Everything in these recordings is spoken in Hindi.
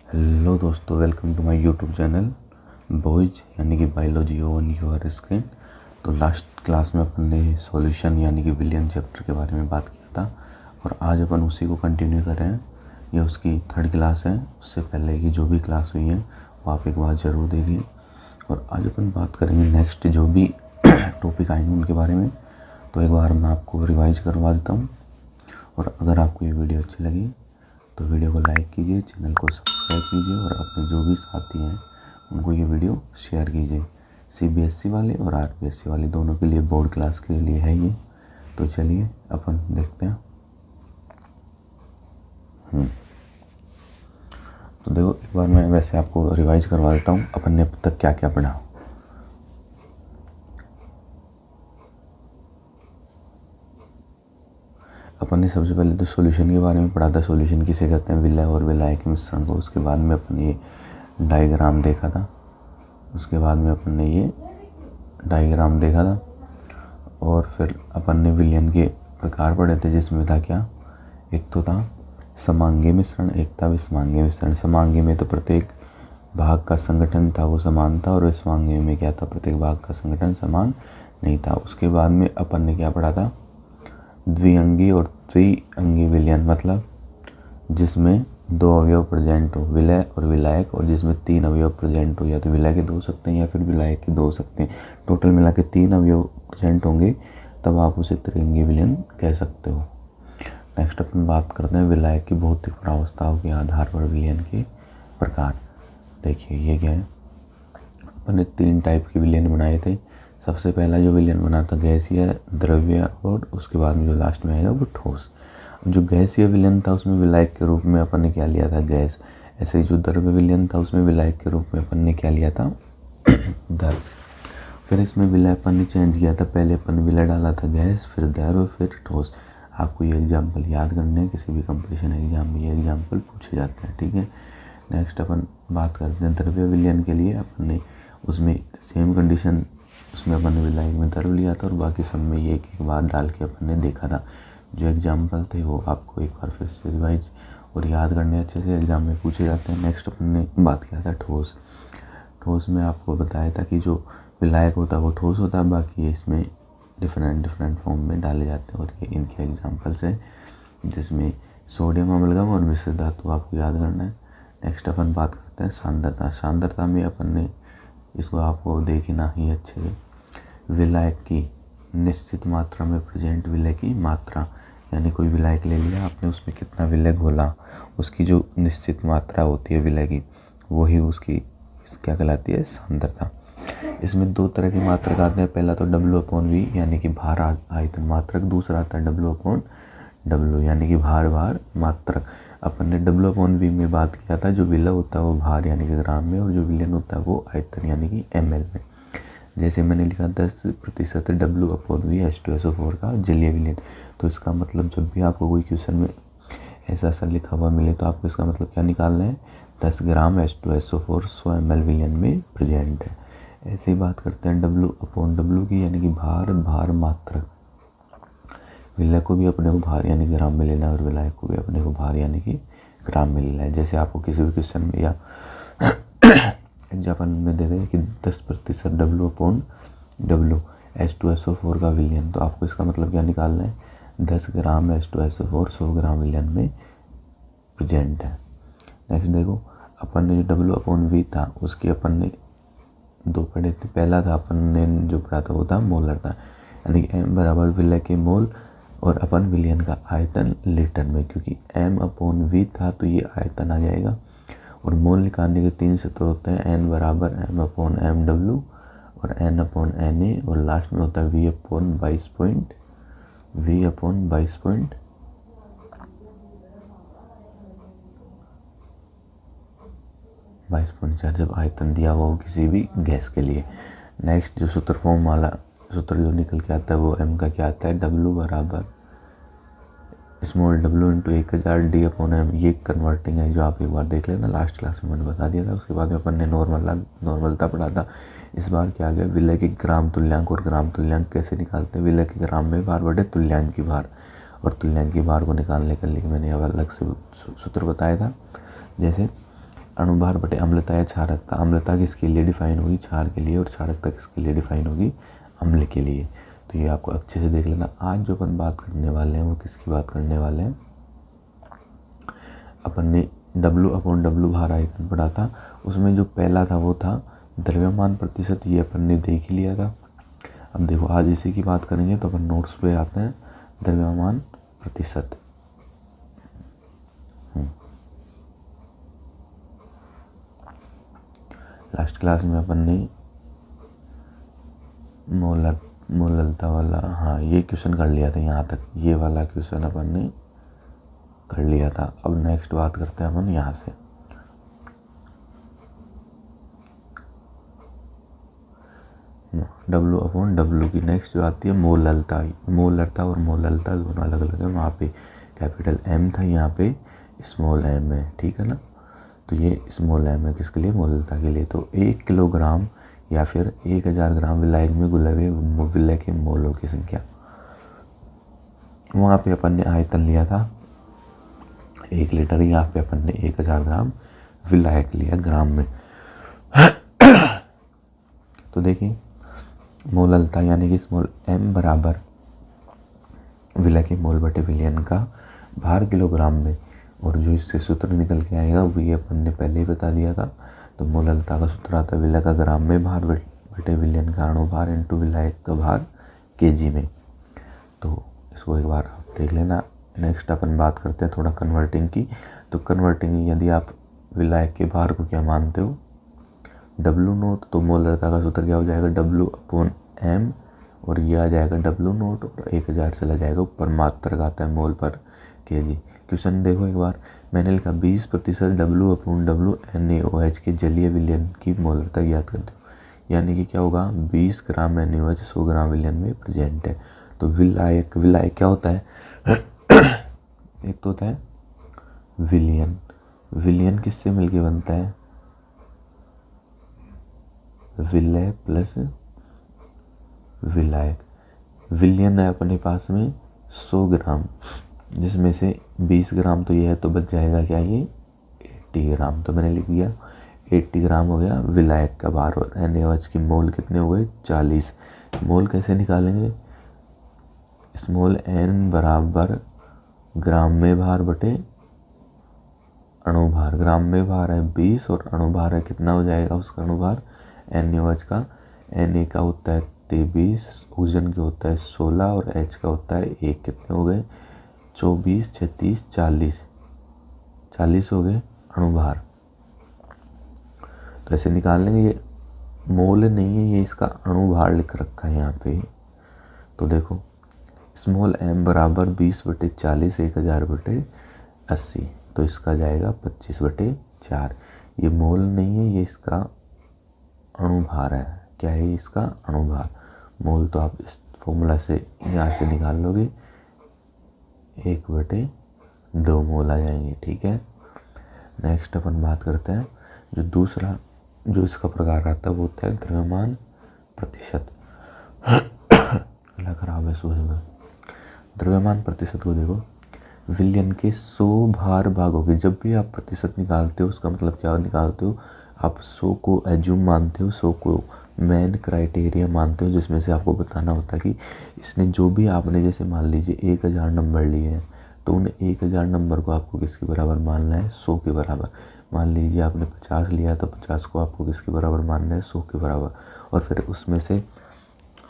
हेलो दोस्तों, welcome to my YouTube channel boys यानी कि बायोलॉजी ऑन योर स्क्रीन। तो लास्ट क्लास में अपन ने सॉल्यूशन यानी कि विलियन चैप्टर के बारे में बात किया था और आज अपन उसी को कंटिन्यू कर रहे हैं। ये उसकी थर्ड क्लास है। उससे पहले की जो भी क्लास हुई है वो आप एक बार ज़रूर देखिए। और आज अपन बात करेंगे नेक्स्ट जो भी टॉपिक आएंगे उनके बारे में। तो एक बार मैं आपको रिवाइज करवा देता हूँ। और अगर आपको ये वीडियो अच्छी लगी तो वीडियो को लाइक कीजिए, चैनल को सब्सक्राइब कीजिए और अपने जो भी साथी हैं उनको ये वीडियो शेयर कीजिए। सीबीएसई वाले और आरबीएसई वाले दोनों के लिए बोर्ड क्लास के लिए है ये। तो चलिए अपन देखते हैं। तो देखो, एक बार मैं वैसे आपको रिवाइज करवा देता हूँ अपन ने अब तक क्या क्या पढ़ा। अपन ने सबसे पहले तो सॉल्यूशन के बारे में पढ़ा था। सॉल्यूशन किसे कहते हैं? विलय और विलायक के मिश्रण को। उसके बाद में अपन ये डायग्राम देखा था। और फिर अपन ने विलयन के प्रकार पढ़े थे, जिसमें था क्या, एक तो था समांगी मिश्रण, एक था विषमांगी मिश्रण। समांगी में तो प्रत्येक भाग का संगठन था वो समान था, और विषमांगी में क्या था, प्रत्येक भाग का संगठन समान नहीं था। उसके बाद में अपन ने क्या पढ़ा था, द्विअंगी और त्रिअंगी विलयन, मतलब जिसमें दो अवयव प्रेजेंट हो, विलय और विलायक, और जिसमें तीन अवयव प्रेजेंट हो, या तो विलय के दो हो सकते हैं या फिर विलायक के दो हो सकते हैं। टोटल मिला के तीन अवयव प्रेजेंट होंगे तब आप उसे त्रिअंगी विलयन कह सकते हो। नेक्स्ट अपन बात करते हैं विलायक की भौतिक प्रावस्थाओं के आधार पर विलयन के प्रकार। देखिए ये क्या है, अपन ने तीन टाइप के विलयन बनाए थे। सबसे पहला जो विलयन बना था गैसीय, द्रव्य, और उसके बाद में जो लास्ट में आएगा वो ठोस। जो गैसीय विलयन था उसमें विलायक के रूप में अपन ने क्या लिया था, गैस। ऐसे ही जो द्रव्य विलयन था उसमें विलायक के रूप में अपन ने क्या लिया था, द्रव। फिर इसमें विलय अपन ने चेंज किया था। पहले अपन विलय डाला था गैस, फिर द्रव्य, फिर ठोस। आपको ये एग्जाम्पल याद करने हैं, किसी भी कंपटीशन एग्जाम में ये एग्जाम्पल पूछे जाते हैं, ठीक है। नेक्स्ट अपन बात करते हैं द्रव्य विलयन के लिए। अपन ने उसमें सेम कंडीशन, उसमें अपन ने विलायक में द्रव लिया था और बाकी सब में ये एक बार डाल के अपन ने देखा था। जो एग्जाम्पल थे वो आपको एक बार फिर से रिवाइज और याद करने अच्छे से एग्जाम में पूछे जाते हैं। नेक्स्ट अपन ने बात किया था ठोस। ठोस में आपको बताया था कि जो विलायक होता है वो ठोस होता है, बाकी इसमें डिफरेंट फॉर्म में डाले जाते हैं, और ये इनके एग्जाम्पल्स हैं, जिसमें सोडियम अम्लगम और मिश्र धातु आपको याद करना है। नेक्स्ट अपन बात करते हैं सांद्रता। सांद्रता में अपन ने, इसको आपको देखना ही अच्छे से, विलायक की निश्चित मात्रा में प्रेजेंट विलय की मात्रा, यानी कोई विलायक ले लिया आपने, उसमें कितना विलय घोला, उसकी जो निश्चित मात्रा होती है विलय की, वही उसकी क्या कहलाती है, सांद्रता। इसमें दो तरह की मात्रक आते हैं। पहला तो W/V यानी कि भार आयतन मात्रक, दूसरा आता है W/W यानी कि भार मात्रक। अपन ने W/V में बात किया था, जो विलय होता है वो भार यानी कि ग्राम में, और जो विलयन होता है वो आयतन यानी कि ml में। जैसे मैंने लिखा 10% W/V H2SO4 का जलीय विलयन। तो इसका मतलब जब भी आपको कोई क्वेश्चन में ऐसा लिखा हुआ मिले तो आपको इसका मतलब क्या निकालना है, 10 ग्राम H2SO4 100 ml विलयन में प्रेजेंट है। ऐसे ही बात करते हैं W/W की, यानी कि भार मात्रक। विलय को भी अपने को भार यानी ग्राम में लेना है और विलायक को भी अपने को भार यानी कि ग्राम में लेना है। जैसे आपको किसी भी क्वेश्चन में या एग्जाम्पल में दे रहे कि 10% W/W H2SO4 का विलयन, तो आपको इसका मतलब क्या निकालना है, 10 ग्राम H2SO4 100 ग्राम विलयन में प्रेजेंट है। नेक्स्ट देखो, अपन ने जो W/V था उसके अपन ने दो पढ़े थे। पहला था अपन ने जो पढ़ा था वो था मोलरता, यानी कि M बराबर विलय के मोल और अपन विलयन का आयतन लीटर में, क्योंकि M/V था तो ये आयतन आ जाएगा। और मोल निकालने के तीन सूत्र होते हैं, N बराबर M/MW और N/Na, और लास्ट में होता है V/22.4 जब आयतन दिया हुआ हो किसी भी गैस के लिए। नेक्स्ट जो सूत्र फॉर्म वाला सूत्र जो निकल के आता है वो M का क्या आता है, W बराबर स्मॉल w इंटू 1000 D/M। ये कन्वर्टिंग है, जो आप एक बार देख लेना, लास्ट क्लास में मैंने बता दिया था। उसके बाद में अपन ने नॉर्मलता पढ़ा था। इस बार क्या आ गया, विलय के ग्राम तुल्यांक। और ग्राम तुल्यांक कैसे निकालते हैं, विलय के ग्राम में भार बटे तुल्यांक की भार, और तुल्यांक की भार को निकालने के लिए मैंने अलग से सूत्र बताया था। जैसे अणुभार बटे अम्लता या क्षारकता। अम्लता किसके लिए डिफाइन होगी? क्षार के लिए। और क्षारकता किसके लिए डिफाइन होगी? अम्ल के लिए। तो ये आपको अच्छे से देख लेना। आज जो अपन बात करने वाले हैं वो किसकी बात करने वाले हैं? अपन ने W/W भार आयतन पढ़ा था, उसमें जो पहला था वो था द्रव्यमान प्रतिशत, ये अपन ने देख ही लिया था। अब देखो आज इसी की बात करेंगे, तो अपन नोट्स पे आते हैं। द्रव्यमान प्रतिशत, लास्ट क्लास में अपन ने मोललता वाला, हाँ ये क्वेश्चन कर लिया था, यहाँ तक ये वाला क्वेश्चन अपन ने कर लिया था। अब नेक्स्ट बात करते हैं अपन यहाँ से। W/W की नेक्स्ट जो आती है मोललता। मोलरता और मोललता दोनों अलग अलग है। वहाँ पे कैपिटल M था, यहाँ पे स्मॉल m है, ठीक है ना। तो ये स्मॉल m है किसके लिए? मोललता के लिए। तो 1 किलोग्राम या फिर 1000 ग्राम विलायक में घुले हुए विलय के मोलों की संख्या। वहाँ पे अपन ने आयतन लिया था 1 लीटर, यहाँ पे अपन ने 1000 ग्राम विलायक लिया ग्राम में। तो देखिए मोललता यानी कि स्मॉल m बराबर विलय के मोल बटे विलयन का भार किलोग्राम में, और जो इससे सूत्र निकल के आएगा वो ये अपन ने पहले ही बता दिया था। तो मोललता का सूत्र आता है विलय का ग्राम में भार बटे विलयन का अणुभार इंटू विलायक का भार kg में। तो इसको एक बार आप देख लेना। नेक्स्ट अपन बात करते हैं थोड़ा कन्वर्टिंग की। तो कन्वर्टिंग, यदि आप विलायक के भार को क्या मानते हो? W0, तो मोलरता का सूत्र क्या हो जाएगा? W/M, और ये आ जाएगा W0 और 1000 चला जाएगा ऊपर, मात्रक आता है मोल पर kg। क्वेश्चन देखो एक बार, मैंने लिखा 20% W/W NaOH के जलीय विलयन की मोलरता ज्ञात करते हो। यानी कि क्या होगा? 20 ग्राम NaOH 100 ग्राम विलयन में प्रेजेंट है। तो विलायक क्या होता है? एक तो होता है विलयन। विलयन किससे मिलके बनता है? विलय प्लस विलायक। विलयन है अपने पास में 100 ग्राम, जिसमें से 20 ग्राम तो ये है, तो बच जाएगा क्या? ये 80 ग्राम। तो मैंने लिख दिया 80 ग्राम हो गया विलायक का भार। और NaOH की मोल कितने हो गए? 40। मोल कैसे निकालेंगे? स्मॉल n बराबर ग्राम में भार बटे अणुभार। ग्राम में भार है 20 और अणुभार है कितना हो जाएगा उसका अणुभार? NaOH का, Na का होता है 23, ऑक्सीजन का होता है 16 और H का होता है 1। कितने हो गए? 24, 36, 40 हो गए अणुभार। तो ऐसे निकाल लेंगे। ये मोल नहीं है, ये इसका अणुभार लिख रखा है यहाँ पे। तो देखो स्मॉल m बराबर 20/40 1000/80, तो इसका जाएगा 25/4। ये मोल नहीं है, ये इसका अणुभार है। क्या है इसका? अणुभार। मोल तो आप इस फॉर्मूला से यहाँ से निकाल लोगे, 1/2 मोल आ जाएंगे, ठीक है। नेक्स्ट अपन बात करते हैं जो दूसरा जो इसका प्रकार आता है वो होता है द्रव्यमान प्रतिशत। गला खराब है सुबह में। द्रव्यमान प्रतिशत को देखो, विलयन के 100 भार भागों के, जब भी आप प्रतिशत निकालते हो उसका मतलब क्या निकालते हो? आप 100 को एज्यूम मानते हो, 100 को मेन क्राइटेरिया मानते हो, जिसमें से आपको बताना होता है कि इसने जो भी आपने, जैसे मान लीजिए 1000 नंबर लिए हैं, तो उन 1000 नंबर को आपको किसके बराबर मानना है? 100 के बराबर। मान लीजिए आपने 50 लिया तो 50 को आपको किसके बराबर मानना है? 100 के बराबर। और फिर उसमें से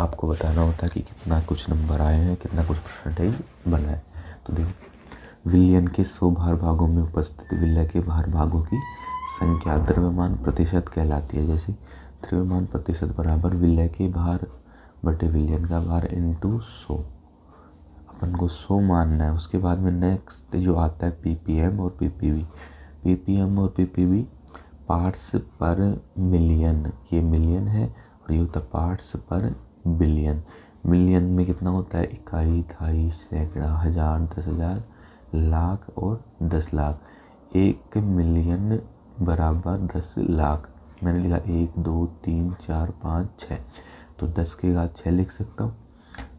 आपको बताना होता है कि कितना कुछ नंबर आए हैं, कितना कुछ परसेंटेज बना है। तो देखो विलयन के 100 भार भागों में उपस्थित विलय के भार भागों की संख्या द्रव्यमान प्रतिशत कहलाती है। जैसे द्रव्यमान प्रतिशत बराबर विलय के भार बटे विलयन का भार इंटू 100। अपन को 100 मानना है। उसके बाद में नेक्स्ट जो आता है ppm और ppb। ppm और ppb पार्ट्स पर मिलियन, ये मिलियन है, और ये होता है पार्ट्स पर बिलियन। मिलियन में कितना होता है? इकाई, दहाई, सैकड़ा, हजार, 10,000, लाख और 10 लाख। 1 मिलियन बराबर 10 लाख। मैंने लिखा 1 2 3 4 5 6, तो 10 के बाद 6 लिख सकता हूँ।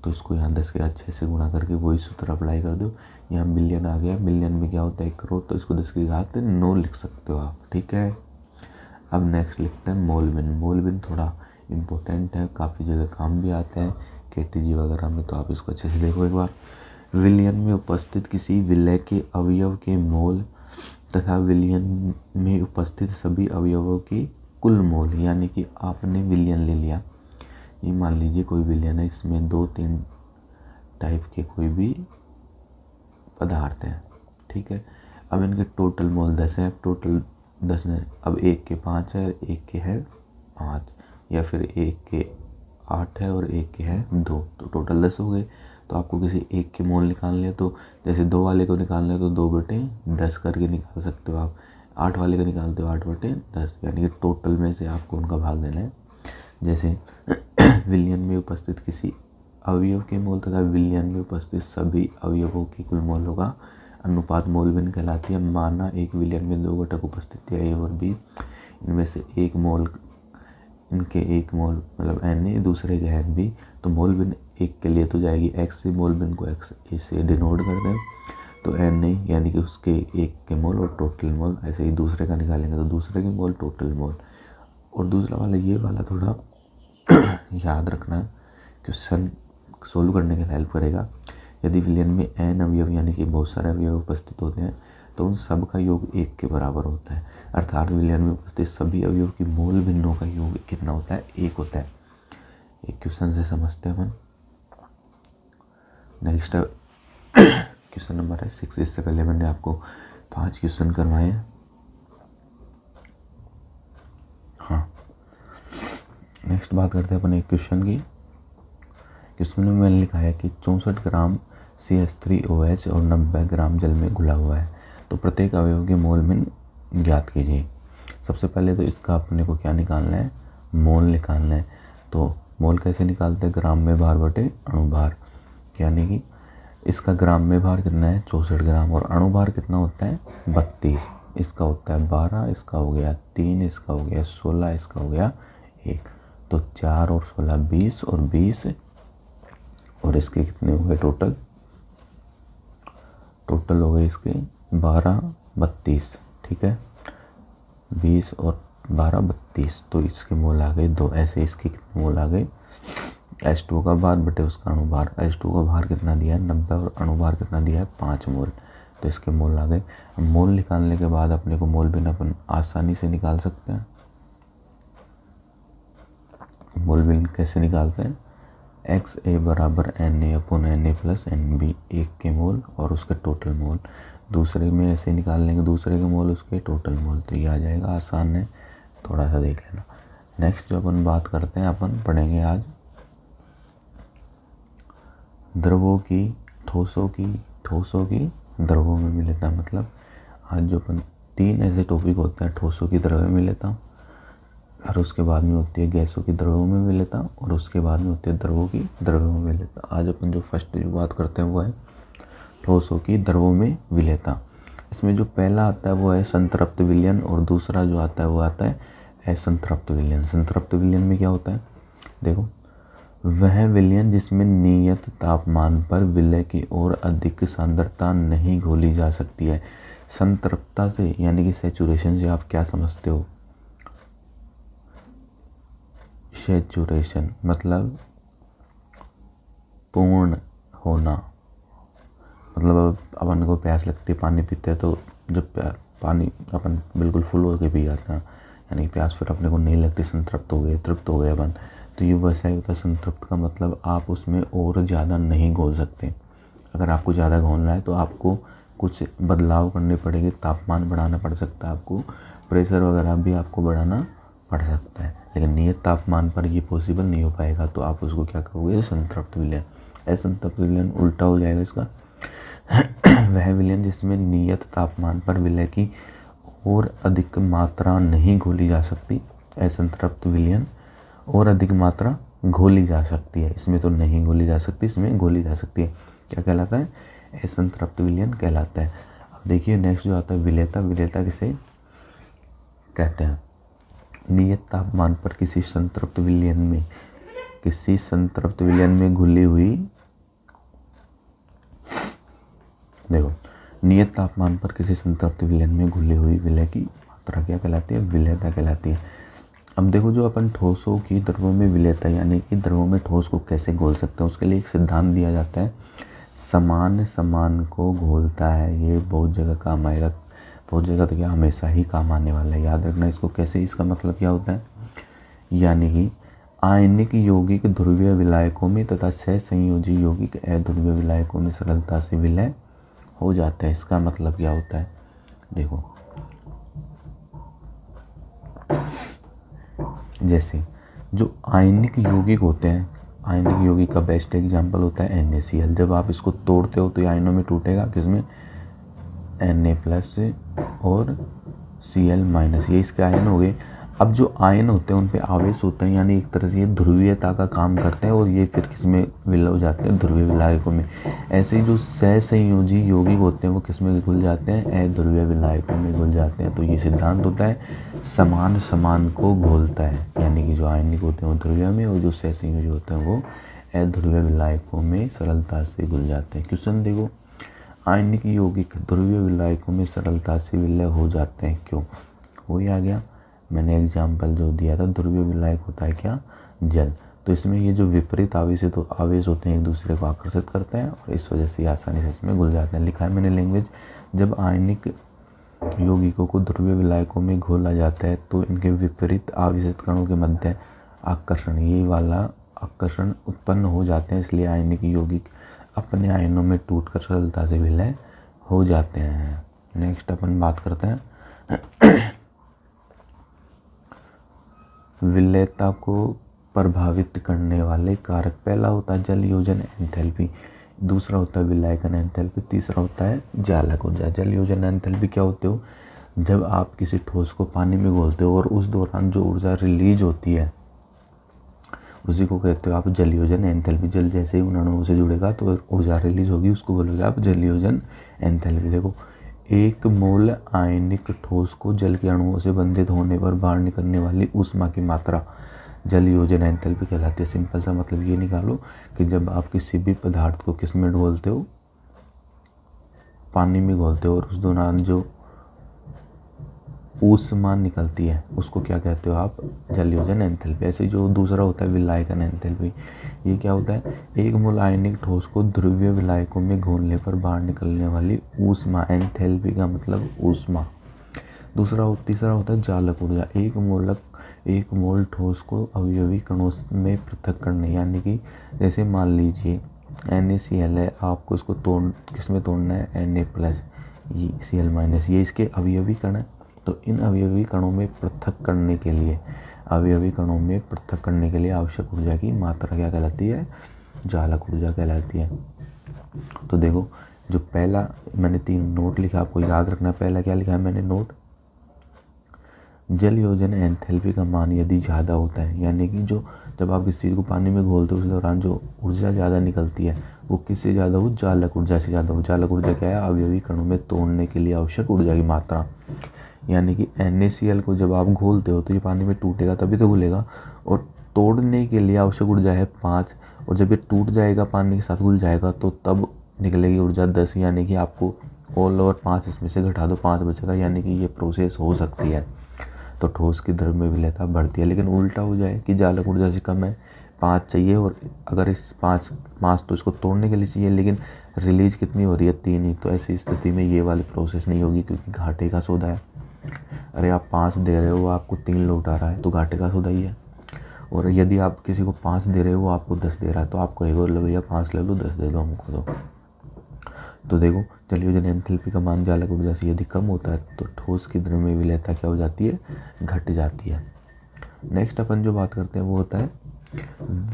तो इसको यहाँ 10 के बाद 6 से गुणा करके वही सूत्र अप्लाई कर दो यहाँ बिलियन आ गया, बिलियन में क्या होता है 1 करोड़, तो इसको 10 की घात 9 लिख सकते हो आप, ठीक है। अब नेक्स्ट लिखते हैं मोलविन। मोलविन थोड़ा इम्पोर्टेंट है, काफ़ी जगह काम भी आता है KTG वगैरह में, तो आप इसको अच्छे से देखो एक बार। विलयन में उपस्थित किसी विलय के अवयव के मोल तथा विलयन में उपस्थित सभी अवयवों की कुल मोल, यानी कि आपने विलयन ले लिया, ये मान लीजिए कोई विलयन है, इसमें 2-3 टाइप के कोई भी पदार्थ हैं, ठीक है। अब इनके टोटल मोल 10 है, टोटल 10 है, अब एक के 5 है, एक के है 5, या फिर एक के 8 है और एक के है 2, तो टोटल 10 हो गए। तो आपको किसी एक के मोल निकालने हैं, तो जैसे 2 वाले को निकालना है तो 2/10 करके निकाल सकते हो आप। 8 वाले को निकालते हो 8/10, यानी कि टोटल में से आपको उनका भाग देना है। जैसे विलयन में उपस्थित किसी अवयव के मोल तथा विलयन में उपस्थित सभी अवयवों की कुल मोलों का अनुपात मोलविन कहलाती है। माना एक विलयन में 2 घटक उपस्थित है, A और B, इनमें से एक मोल, इनके एक मोल मतलब Na, दूसरे के है B, तो मोलविन एक के लिए तो जाएगी X से, मोलविन को X से डिनोट कर दें, तो Na यानी कि उसके एक के मोल और टोटल मोल। ऐसे ही दूसरे का निकालेंगे तो दूसरे के मोल, टोटल मोल। और दूसरा वाला, ये वाला थोड़ा याद रखना, क्वेश्चन सोल्व करने के लिए हेल्प करेगा। यदि विलयन में n अवयव यानी कि बहुत सारे अवयव उपस्थित होते हैं तो उन सब का योग 1 के बराबर होता है, अर्थात विलयन में उपस्थित सभी अवयव की मोल भिन्नों का योग कितना होता है? 1 होता है। एक क्वेश्चन से समझते हैं अपन। नेक्स्ट क्वेश्चन नंबर है 6। इससे पहले मैंने आपको 5 क्वेश्चन करवाए हैं। हाँ, नेक्स्ट बात करते हैं अपन एक क्वेश्चन की। क्वेश्चन में मैंने लिखा है कि 64 ग्राम CH3OH और 90 ग्राम जल में घुला हुआ है, तो प्रत्येक अवयव के मोल में ज्ञात कीजिए। सबसे पहले तो इसका अपने को क्या निकालना है? मोल निकालना है। तो मोल कैसे निकालते हैं? ग्राम में भार बटे अणुभार, यानी कि इसका ग्राम में भार कितना है? 64 ग्राम, और अणुभार कितना होता है? 32। इसका होता है 12, इसका हो गया 3, इसका हो गया 16, इसका हो गया 1, तो 4 और 16 20, और 20 और इसके कितने हो गए टोटल? टोटल हो गए इसके 12 32, ठीक है। 20 और 12 32, तो इसके मोल आ गए 2। ऐसे इसके कितने मोल आ गए? H2 का भार बटे उसका अणुभार। H2 का भार कितना दिया है? 90, और अणुभार कितना दिया है? 5 मोल, तो इसके मोल आ गए। मोल निकालने के बाद अपने को मोल बिन अपन आसानी से निकाल सकते हैं। मोल बिन कैसे निकालते हैं? XA बराबर Na/Na प्लस Nb, एक के मोल और उसके टोटल मोल। दूसरे में ऐसे निकाल लेंगे, दूसरे के मोल उसके टोटल मोल, तो ये आ जाएगा। आसान है, थोड़ा सा देख लेना। नेक्स्ट जो अपन बात करते हैं, अपन पढ़ेंगे आज द्रवों की ठोसों की द्रवों में मिलेता। मतलब आज जो अपन 3 ऐसे टॉपिक होते हैं, ठोसों की द्रव्य में मिलेता, और उसके बाद में होती है गैसों की द्रव्यों में मिलेता, और उसके बाद में होती है द्रवों की द्रव्यों में मिलेता। आज अपन जो फर्स्ट जो बात करते हैं वो है ठोसों की द्रवों में विलेयता। इसमें जो पहला आता है वो है संतृप्त विलयन, और दूसरा जो आता है वो आता है असंतृप्त विलयन। संतृप्त विलयन में क्या होता है? देखो, वह विलयन जिसमें नियत तापमान पर विलय की ओर अधिक सांद्रता नहीं घोली जा सकती है। संतृप्तता से यानी कि सैचुरेशन से आप क्या समझते हो? सैचुरेशन मतलब पूर्ण होना। मतलब अपन को प्यास लगती है, पानी पीते हैं, तो जब पानी अपन बिल्कुल फुल होकर पी जाते हैं, यानी प्यास फिर अपने को नहीं लगती, संतृप्त हो गए, तृप्त हो गए अपन। तो ये वैसा ही होता है। संतृप्त का मतलब आप उसमें और ज़्यादा नहीं घोल सकते। अगर आपको ज़्यादा घोलना है तो आपको कुछ बदलाव करने पड़ेंगे, तापमान बढ़ाना पड़ सकता है, आपको प्रेशर वगैरह भी आपको बढ़ाना पड़ सकता है, लेकिन नियत तापमान पर ये पॉसिबल नहीं हो पाएगा। तो आप उसको क्या कहोगे? संतृप्त विलयन। असंतृप्त विलयन उल्टा हो जाएगा इसका। वह विलयन जिसमें नियत तापमान पर विलय की और अधिक मात्रा नहीं घोली जा सकती। असंतृप्त विलयन और अधिक मात्रा घोली जा सकती है, इसमें तो नहीं घोली जा सकती, इसमें घोली जा सकती है। क्या कहलाता है? असंतृप्त विलयन कहलाता है। अब देखिए नेक्स्ट जो आता है विलेयता। विलेयता किसे कहते हैं? नियत तापमान पर किसी संतृप्त विलयन में घुली हुई देखो, नियत तापमान पर किसी संतृप्त विलयन में घुली हुई विलय की मात्रा क्या कहलाती है? विलयता कहलाती है। अब देखो, जो अपन ठोसों की द्रवों में विलयता यानी कि द्रवों में ठोस को कैसे घोल सकते हैं, उसके लिए एक सिद्धांत दिया जाता है, समान समान को घोलता है। ये बहुत जगह काम आएगा, बहुत जगह तो क्या हमेशा ही काम आने वाला है, याद रखना इसको। कैसे? इसका मतलब क्या होता है, यानी कि आयनिक यौगिक ध्रुवीय विलायकों में तथा सहसंयोजी यौगिक अध्रुवीय विलायकों में सरलता से विलय हो जाता है। इसका मतलब क्या होता है? देखो, जैसे जो आयनिक यौगिक होते हैं, आयनिक यौगिक का बेस्ट एग्जांपल होता है NaCl। जब आप इसको तोड़ते हो तो ये आयनों में टूटेगा, किसमें? Na+ और Cl-, ये इसके आयन हो गए। अब जो आयन होते हैं उन पे आवेश होते हैं, यानी एक तरह से ये ध्रुवीयता का काम करते हैं और ये फिर किसमें विलय हो जाते हैं? ध्रुवीय विलायकों में। ऐसे ही जो सहसंयोजी यौगिक होते हैं वो किसमें घुल जाते हैं? अध्रुवीय विलायकों में घुल जाते हैं। तो ये सिद्धांत होता है, समान समान को घोलता है, यानी कि जो आयनिक होते हैं वो ध्रुवीय में और जो सहसंयोजी होते हैं वो अध्रुवीय विलायकों में सरलता से घुल जाते हैं। क्वेश्चन देखो, आयनिक यौगिक ध्रुवीय विलायकों में सरलता से विलय हो जाते हैं, क्यों? वही आ गया, मैंने एग्जाम्पल जो दिया था, ध्रुवीय विलायक होता है क्या? जल। तो इसमें ये जो विपरीत आवेश होते हैं एक दूसरे को आकर्षित करते हैं और इस वजह से आसानी से इसमें घुल जाते हैं। लिखा है मैंने लैंग्वेज, जब आयनिक यौगिकों को ध्रुवीय विलायकों में घोला जाता है तो इनके विपरीत आवेशित कणों के मध्य आकर्षण, ये वाला आकर्षण उत्पन्न हो जाते हैं, इसलिए आयनिक यौगिक अपने आयनों में टूटकर सरलता से विलय हो जाते हैं। नेक्स्ट अपन बात करते हैं विलयता को प्रभावित करने वाले कारक। पहला होता है जल योजन एंथैल्पी, दूसरा होता है विलायकन एंथैल्पी, तीसरा होता है जालक ऊर्जा। जल योजन एंथैल्पी क्या होते हो? जब आप किसी ठोस को पानी में घोलते हो और उस दौरान जो ऊर्जा रिलीज होती है उसी को कहते हो आप जल योजन एंथैल्पी। जल जैसे ही उन अणुओं से जुड़ेगा तो ऊर्जा रिलीज होगी, उसको बोलोगे आप जल योजन एंथैल्पी। देखो, 1 मोल आयनिक ठोस को जल के अणुओं से बंधित होने पर बाहर निकलने वाली ऊष्मा की मात्रा जल योजन एंथैल्पी कहलाती है। सिंपल सा मतलब ये निकालो कि जब आप किसी भी पदार्थ को किस में घोलते हो? पानी में घोलते हो, और उस दौरान जो ऊष्मा निकलती है उसको क्या कहते हो आप? जल योजन एंथैल्पी। ऐसे जो दूसरा होता है विलायकन एंथैल्पी, ये क्या होता है? 1 मोल आयनिक ठोस को ध्रुवीय विलायकों में घोलने पर बाहर निकलने वाली ऊष्मा, एंथैल्पी का मतलब ऊष्मा। तीसरा होता है जालक ऊर्जा। 1 मोल ठोस को अवयवी कणों में पृथक करने, यानी कि जैसे मान लीजिए NaCl है, आपको इसको किसमें तोड़ना है? Na+, ये Cl-, ये इसके अवयवी कण है। तो इन अवयवी कणों में पृथक करने के लिए आवश्यक ऊर्जा की मात्रा क्या कहलाती है? जालक ऊर्जा कहलाती है। तो देखो, जो पहला मैंने 3 नोट लिखा, आपको याद रखना। पहला क्या लिखा है मैंने नोट? जल योजन एंथैल्पी का मान यदि ज़्यादा होता है, यानी कि जो जब आप इस चीज़ को पानी में घोलते हो उस दौरान जो ऊर्जा ज़्यादा निकलती है वो किससे ज़्यादा हो? जालक ऊर्जा से ज़्यादा हो। जालक ऊर्जा क्या है? अवयवी कणों में तोड़ने के लिए आवश्यक ऊर्जा की मात्रा। यानी कि NaCl को जब आप घोलते हो तो ये पानी में टूटेगा तभी तो घुलेगा, और तोड़ने के लिए आवश्यक ऊर्जा है 5, और जब ये टूट जाएगा पानी के साथ घुल जाएगा तो तब निकलेगी ऊर्जा 10, यानी कि आपको ऑल ओवर 5 इसमें से घटा दो, 5 बचेगा, यानी कि ये प्रोसेस हो सकती है। तो ठोस की द्रव्य में विलयता बढ़ती है। लेकिन उल्टा हो जाए कि जालक ऊर्जा से कम है, 5 चाहिए, और अगर इस 5 तो इसको तोड़ने के लिए चाहिए, लेकिन रिलीज कितनी हो रही है? 3 ही। तो ऐसी स्थिति में ये वाली प्रोसेस नहीं होगी, क्योंकि घाटे का सौदा है। अरे आप 5 दे रहे हो, आपको 3 लौट आ रहा है, तो घाटे का सौदा ही है। और यदि आप किसी को 5 दे रहे हो, आपको 10 दे रहा है, तो आप कहेगा लो भैया 5 ले लो, 10 दे दो हमको दो। तो देखो, जल योजन एंथैल्पी का मान जालक ऊर्जा से यदि कम होता है तो ठोस की द्रव्य में विलयता क्या हो जाती है? घट जाती है। नेक्स्ट अपन जो बात करते हैं वो होता है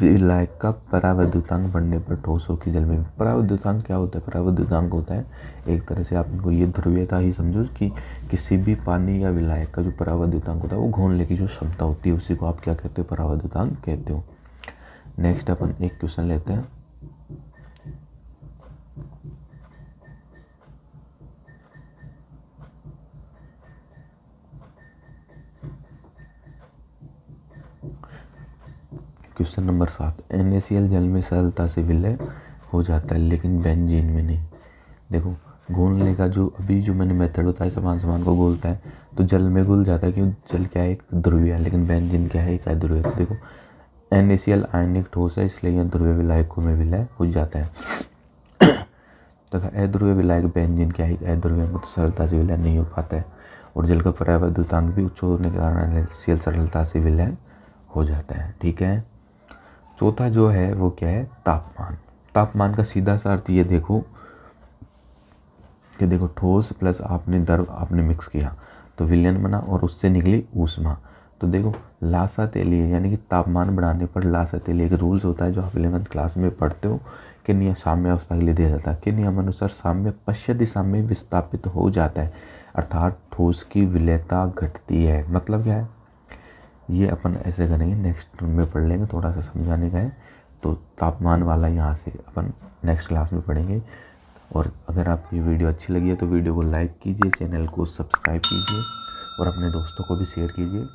विलायक का परावैद्युतांक बढ़ने पर ठोसों की जल में। परावैद्युतांक क्या होता है? परावैद्युतांक होता है एक तरह से आप इनको ये ध्रुवीयता ही समझो कि किसी भी पानी या विलायक का जो परावैद्युतांक होता है वो घोलने की जो क्षमता होती है उसी को आप क्या कहते हो? परावैद्युतांक कहते हो। नेक्स्ट अपन एक क्वेश्चन लेते हैं। क्वेश्चन नंबर 7, NaCl जल में सरलता से विलय हो जाता है लेकिन बेंजीन में नहीं। देखो, घोलने का जो अभी जो मैंने मेथड बताया, सामान को घोलता है तो जल में घुल जाता है, क्यों, जल क्या है, एक ध्रुवीय है, लेकिन बेंजीन क्या है, एक अध्रुवीय। तो देखो NaCl आयनिक ठोस है, इसलिए यह ध्रुवीय विलायकों में विलय हो जाता है तथा अध्रुवीय विलायक बेंजीन क्या है, अध्रुवीय में तो सरलता से विलय नहीं हो पाता है, और जल का परावैद्युतांक भी उच्च होने के कारण NaCl सरलता से विलय हो जाता है। ठीक है। चौथा जो है वो क्या है, तापमान। तापमान का सीधा सा अर्थ ये देखो कि देखो ठोस प्लस आपने द्रव आपने मिक्स किया तो विलयन बना और उससे निकली ऊष्मा। तो देखो लासा तेलीय यानी कि तापमान बढ़ाने पर लासा तेलीय एक रूल्स होता है जो आप 11th क्लास में पढ़ते हो कि नियम साम्य अवस्था के लिए दिया जाता है कि नियमानुसार साम्य पश्चिम दिशा में विस्थापित हो जाता है, अर्थात ठोस की विलयता घटती है। मतलब क्या है, ये अपन ऐसे करेंगे, नेक्स्ट में पढ़ लेंगे, थोड़ा सा समझाने का है। तो तापमान वाला यहाँ से अपन नेक्स्ट क्लास में पढ़ेंगे। और अगर आपको ये वीडियो अच्छी लगी है तो वीडियो को लाइक कीजिए, चैनल को सब्सक्राइब कीजिए और अपने दोस्तों को भी शेयर कीजिए।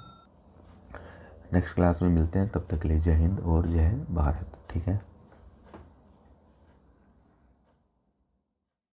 नेक्स्ट क्लास में मिलते हैं, तब तक के लिए जय हिंद और जय भारत। ठीक है।